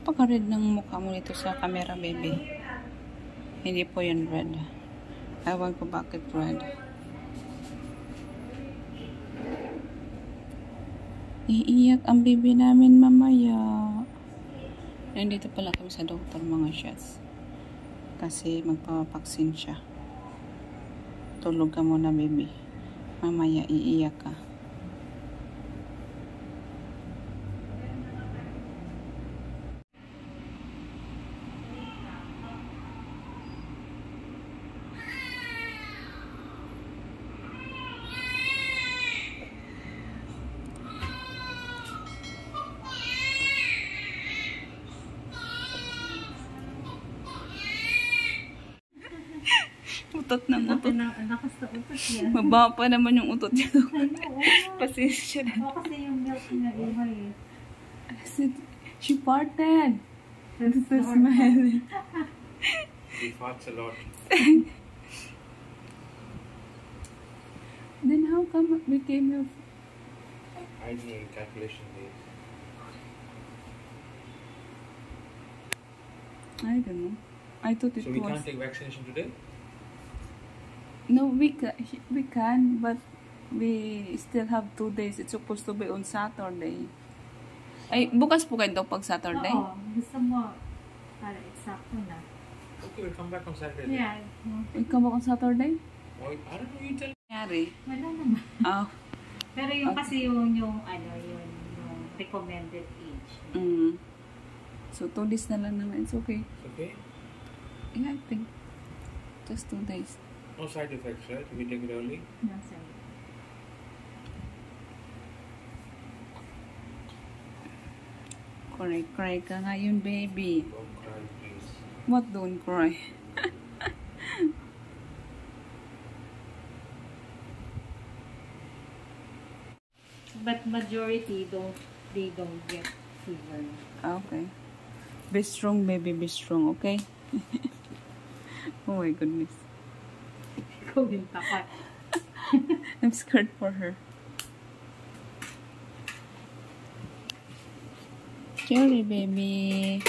Napaka-red ng mukha mo nito sa camera, baby. Hindi po yan red. Ewan ko bakit red. Iiyak ang baby namin mamaya. Nandito pala kami sa doktor, mga shots. Kasi magpapaksin siya. Tulog ka muna, baby. Mamaya iiyak ka. Utot ng utot. Lakas na utot yan. Mababa pa naman yung utot niya. Pasensya na. Kasi yung milk niya ihay. She farted. That's the smell. She farts a lot. Then how come it became your... I need calculation days. I don't know. I thought it So we was... can't take vaccination today? No, we can, but we still have 2 days. It's supposed to be on Saturday. Ay, bukas po kayo daw pag Saturday? Oo, gusto mo para eksakto na. Okay, we'll come back on Saturday. Yeah. Ikaw ba on Saturday? Oh, I don't know, you tell me. Nangyari? Wala naman. Oh. Pero yung kasi yung recommended age. So, 2 days na lang naman. It's okay. It's okay? Yeah, I think. Just 2 days. No side effects, right? If we take it early? No, sorry. Cry ka ngayon, baby. Don't cry, please. What, don't cry? But majority they don't get fever. Okay. Be strong, baby. Be strong, okay? Oh my goodness. Ikaw yung tapat. I'm scared for her. Cherry, baby.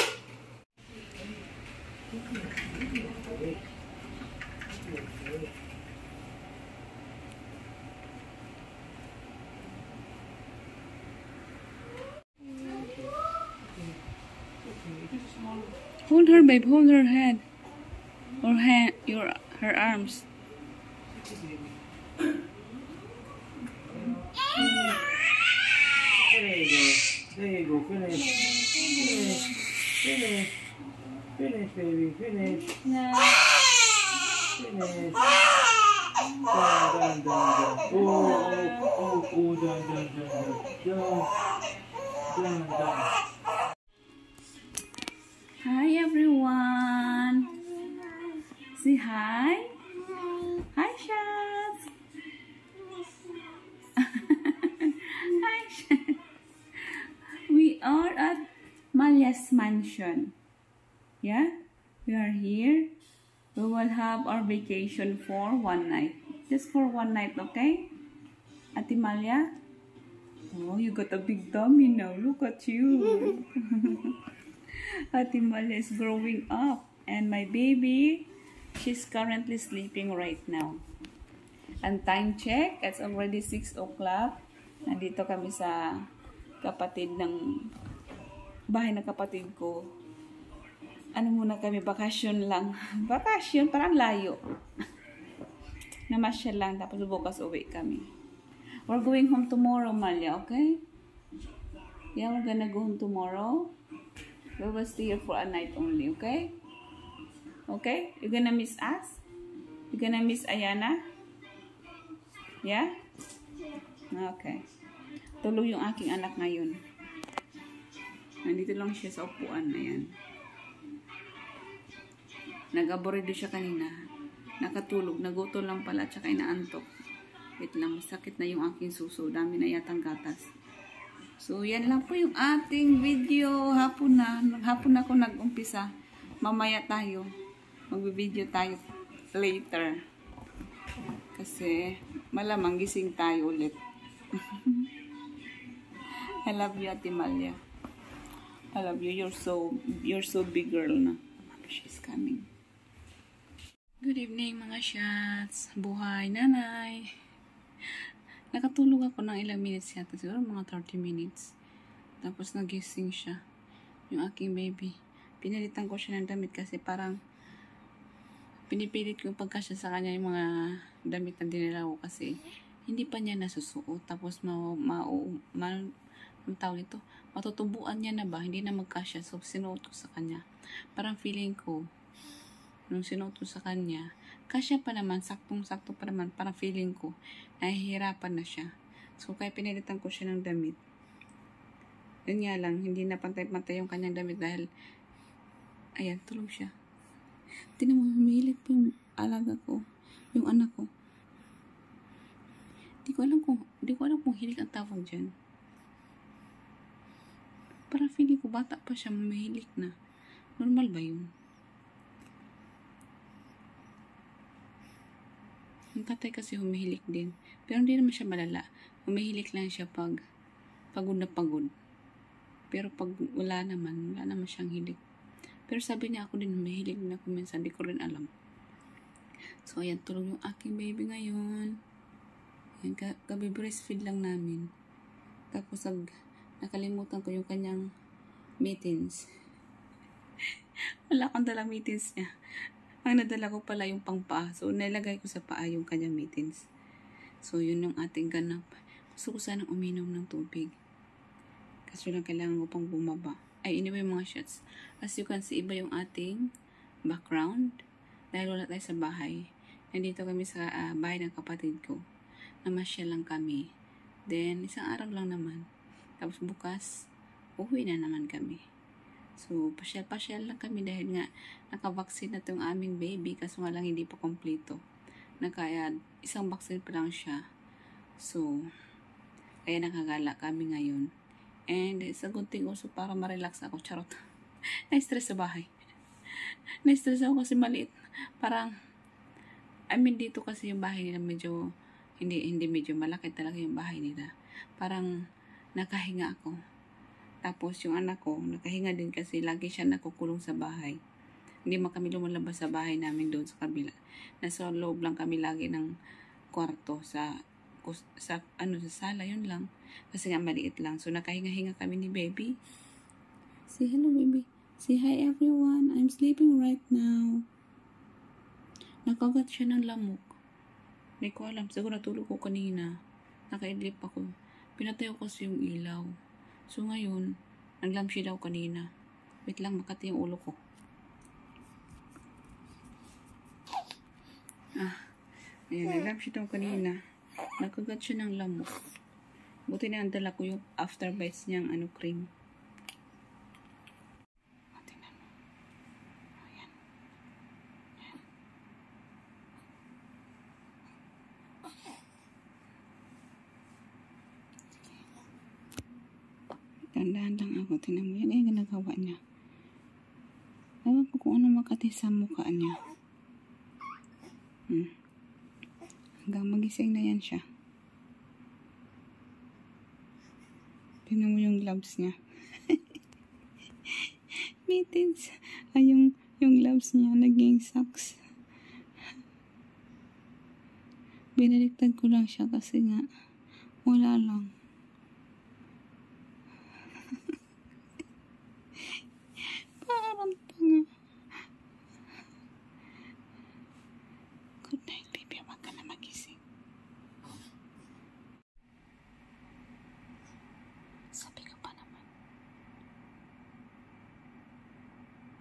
Hold her, babe. Hold her head. Or her arms. There you go. There you go. Finish. Finish. Finish. Finish, baby. Finish. Finish. Done. Oh, done. Hi, everyone. Say hi. Hi, Shaz. Hi, Shaz. We are at Malya's mansion. Yeah, we are here. We will have our vacation for 1 night. Just for 1 night, okay? Ate Malya? Oh, you got a big tummy now. Look at you. Ate Malya is growing up. And my baby, she's currently sleeping right now. And time check, it's already 6 o'clock. Nandito kami sa bahay ng kapatid ko. Ano muna kami, bakasyon lang. Bakasyon, parang layo. Namasyal lang, tapos bukas uwi kami. We're going home tomorrow, Malya, okay? Yeah, we're gonna go home tomorrow. We will stay here for a night only, okay? Okay? You're gonna miss us? You're gonna miss Ayana? Yeah? Okay. Tulog yung aking anak ngayon. Nandito lang siya sa upuan. Ayan. Nag-aborido siya kanina. Nakatulog. Nagutom lang pala at saka inaantok. Wait lang. Masakit na yung aking suso. Dami na yatang gatas. So, yan lang po yung ating video. Hapon na. Hapon na ako nag-umpisa. Mamaya tayo. Mag-video tayo later. Kasi malamang gising tayo ulit. I love you, Ate Malya. I love you. You're so big girl na. She's coming. Good evening mga shots. Buhay, nanay. Nakatulog ako ng ilang minutes yata. Siguro mga 30 minutes. Tapos nagising siya. Yung aking baby. Pinalitan ko siya ng damit kasi parang pinipilit ko pagkasya sa kanya yung mga damit na dinala ko kasi hindi pa niya nasusuot. Tapos tawag ito, matutubuan niya na ba? Hindi na magkasya. So, sinuot ko sa kanya. Parang feeling ko, nung sinuot ko sa kanya, kasya pa naman, saktong-sakto pa naman, parang feeling ko, nahihirapan na siya. So, kaya pinilitan ko siya ng damit. Yun nga lang, hindi na pantay-pantay yung kanyang damit dahil, ayan, tulog siya. Tinan mo, humihilig pa yung alaga ko, yung anak ko. Di ko alam kung hilig ang tawag dyan. Parang feeling ko, bata pa siya, mahilig na. Normal ba yun? Yung tatay kasi humihilik din. Pero hindi naman siya malala. Humihilik lang siya pag pagod na pagod. Pero pag wala naman siyang hilik. Pero sabi niya ako din humihilik na ako minsan. Di ko rin alam. So ayan, tulog yung aking baby ngayon. Ayan, kabi-breastfeed lang namin. Tapos nakalimutan ko yung kanyang mittens. Wala akong dala mittens niya. Ang nadala ko pala yung pangpaa. So, nilagay ko sa paa yung kanyang mittens. So, yun yung ating ganap. Gusto ko sanang uminom ng tubig. Kasi lang kailangan ko pang bumaba. Ay, anyway mga shots. As you can see, iba yung ating background. Dahil wala tayo sa bahay. Nandito kami sa bahay ng kapatid ko. Namasyal lang kami. Then, isang araw lang naman. Tapos bukas, uwi na naman kami. So, pasyal-pasyal lang kami dahil nga nakavaksin na itong aming baby kasi nga lang hindi pa kompleto. Kaya isang vaccine pa lang siya. So, kaya nakagala kami ngayon. And it's a good thing also para ma-relax ako. Charot. Na-stress sa bahay. Na-stress ako kasi maliit. Parang, dito kasi yung bahay nila medyo, hindi medyo malaki talaga yung bahay nila. Parang, nakahinga ako. Tapos yung anak ko, nakahinga din kasi lagi siya nakukulong sa bahay. Hindi man kami lumalabas sa bahay namin doon sa kabila. Nasa loob lang kami lagi ng kwarto sa sala, yun lang. Kasi nga maliit lang. So nakahinga-hinga kami ni baby. Say hello baby. Say hi everyone. I'm sleeping right now. Nakagat siya ng lamok. Hindi ko alam. Siguro natulog ko kanina. Nakaidlip ako. Pinatay ko kasi yung ilaw. So ngayon, naglamshi daw kanina. Wait lang, makati yung ulo ko. Ayan, naglamshi daw kanina. Nakagat siya ng lamok. Buti na ang dala ko yung after bites niyang cream. Tingnan mo. Ayan. Tandaan lang ako. Tingnan mo. Yan ay ginagawa niya. Ewan ko kung ano makati sa mukha niya. Hanggang magising na yan siya. Tingnan mo yung gloves niya. Mittens. Ay, yung gloves niya naging socks. Binaliktad ko lang siya kasi nga wala lang. Parang tanga. Good night, baby. Huwag ka na magising. Sabi ko pa naman.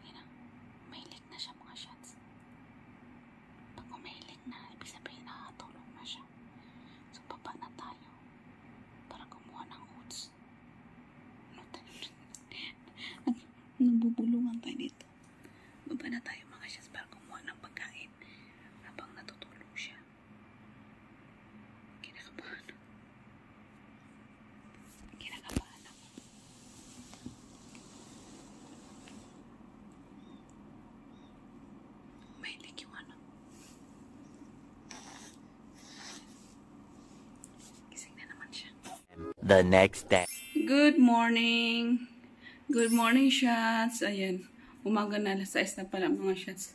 Yan na. Mahilig na siya mga shots. Pag umahilig na, ibig sabihin nakatulog na siya. So, baba na tayo. Para kumuha ng oats. Nagbubulungan tayo dito. Baba na tayo mga shots para kumuha ng pagkain habang natutulog siya. Kinakabahan ako. Mahilig yung gising na naman siya. The next day. Good morning. Good morning, shots. Ayan. Umaga na, alas 6 na pala mga shots.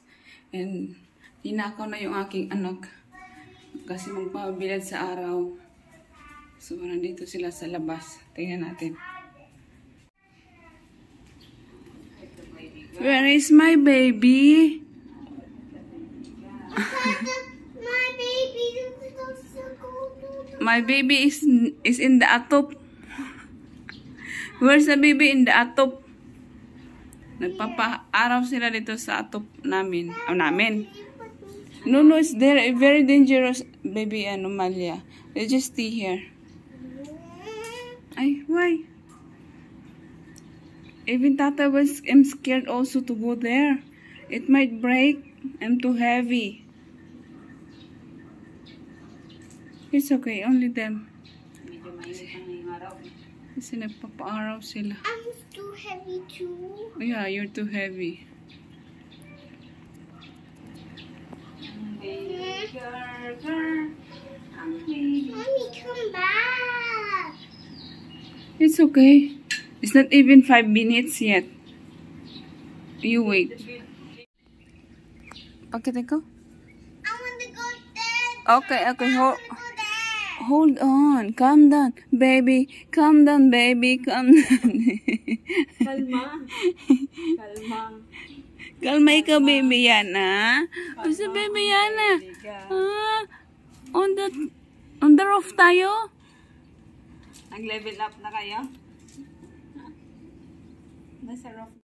And tinakaw na yung aking anak. Kasi magpabilad sa araw. So, nandito sila sa labas. Tingnan natin. Where is my baby? My baby is in the atop. Where's the baby in the atop? Nagpapa-araw sila dito sa atop namin. No, it's there. Very dangerous, baby anomalia. Let's just stay here. Ay, why? Even Tata I'm scared also to go there. It might break. I'm too heavy. It's okay, only them. Medyo mainit ang ngayong araw. Kasi nagpapa-araw sila. I'm too heavy too. Yeah, you're too heavy. Mommy, come back. It's okay. It's not even 5 minutes yet. You wait. Pakita ko? I want to go there. Okay. I want to go there. Hold on. Calm down. Baby. Calm down, baby. Calm down. Kalma. Kalma. Kalma ikaw, baby Yana. Gusto, baby Yana. Ah, on the roof tayo? Nag-level up na kayo? Nasa roof